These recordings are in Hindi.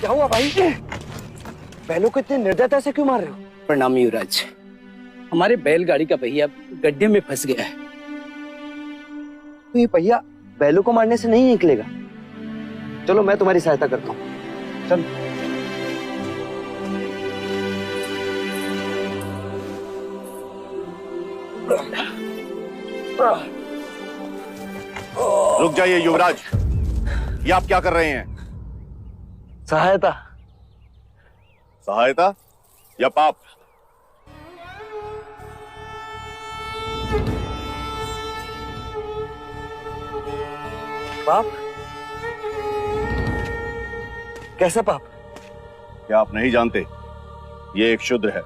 क्या हुआ भाई? बैलों को इतने निर्दयता से क्यों मार रहे हो? प्रणाम युवराज, हमारे बैलगाड़ी का पहिया गड्ढे में फंस गया है। तो ये पहिया बैलों को मारने से नहीं निकलेगा। चलो मैं तुम्हारी सहायता करता हूँ। चलो। रुक जाइए युवराज, ये आप क्या कर रहे हैं? सहायता। सहायता या पाप? पाप? कैसा पाप? क्या आप नहीं जानते? ये एक शूद्र है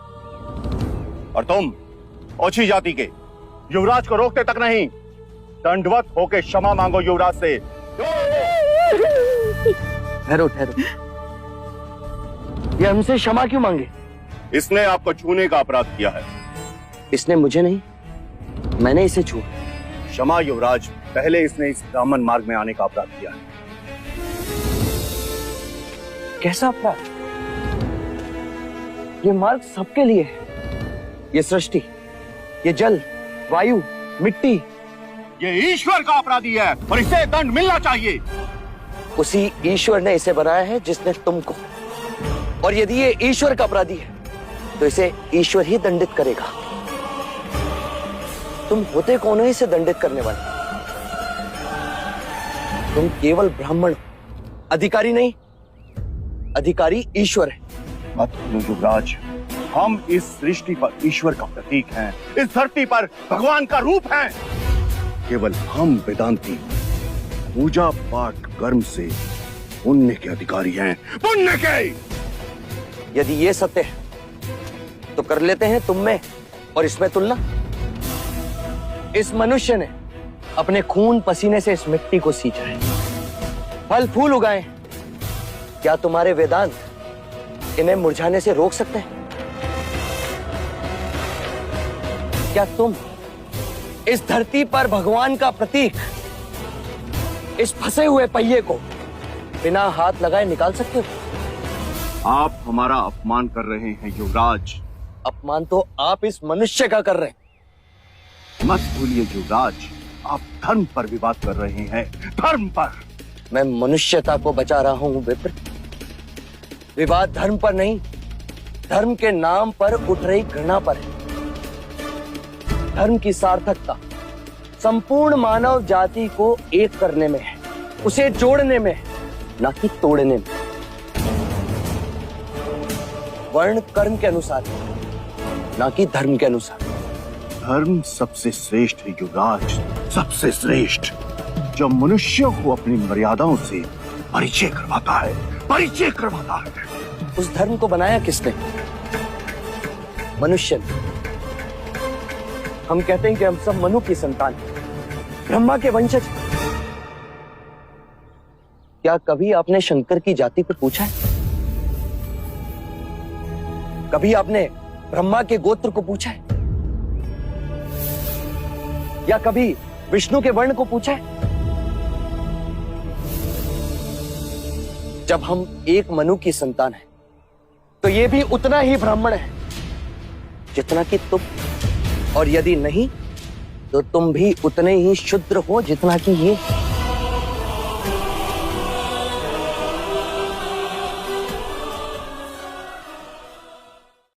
और तुम ओछी जाति के युवराज को रोकते तक नहीं, दंडवत होके क्षमा मांगो युवराज से। ठहरो ठहरो, ये हमसे क्षमा क्यों मांगे? इसने आपको छूने का अपराध किया है। इसने मुझे नहीं, मैंने इसे छुआ। क्षमा युवराज, पहले इसने इस ब्राह्मण मार्ग में आने का अपराध किया है। कैसा अपराध? ये मार्ग सबके लिए है। ये सृष्टि, ये जल, वायु, मिट्टी, ये ईश्वर का अपराधी है और इसे दंड मिलना चाहिए। उसी ईश्वर ने इसे बनाया है जिसने तुमको, और यदि ये ईश्वर का अपराधी है तो इसे ईश्वर ही दंडित करेगा। तुम होते कौन हो इसे दंडित करने वाले? तुम केवल ब्राह्मण हो, अधिकारी नहीं। अधिकारी ईश्वर है। मत भूलो युवराज, हम इस सृष्टि पर ईश्वर का प्रतीक हैं, इस धरती पर भगवान का रूप हैं। केवल हम वेदांती पूजा पाठ कर्म से पुण्य के अधिकारी हैं, पुण्य के। यदि ये सत्य है तो कर लेते हैं तुम में और इसमें तुलना। इस मनुष्य ने अपने खून पसीने से इस मिट्टी को सींचा है, फल फूल उगाए। क्या तुम्हारे वेदांत इन्हें मुरझाने से रोक सकते हैं? क्या तुम इस धरती पर भगवान का प्रतीक, इस फंसे हुए पहिए को बिना हाथ लगाए निकाल सकते हो? आप हमारा अपमान कर रहे हैं युवराज। अपमान तो आप इस मनुष्य का कर रहे हैं। मत भूलिए युवराज, आप धर्म पर विवाद कर रहे हैं, धर्म पर। मैं मनुष्यता को बचा रहा हूं विप्र। विवाद धर्म पर नहीं, धर्म के नाम पर उठ रही घृणा पर है। धर्म की सार्थकता संपूर्ण मानव जाति को एक करने में है, उसे जोड़ने में है, ना कि तोड़ने में। वर्ण कर्म के अनुसार, ना कि धर्म के अनुसार। धर्म सबसे श्रेष्ठ है युवराज, सबसे श्रेष्ठ, जो मनुष्यों को अपनी मर्यादाओं से परिचय करवाता है, परिचय करवाता है। उस धर्म को बनाया किसने? मनुष्य ने। हम कहते हैं कि हम सब मनु की संतान हैं, ब्रह्मा के वंशज। क्या कभी आपने शंकर की जाति को पूछा है? कभी आपने ब्रह्मा के गोत्र को पूछा है? या कभी विष्णु के वर्ण को पूछा है? जब हम एक मनु की संतान हैं, तो ये भी उतना ही ब्राह्मण है जितना कि तुम, और यदि नहीं तो तुम भी उतने ही शूद्र हो जितना कि ये।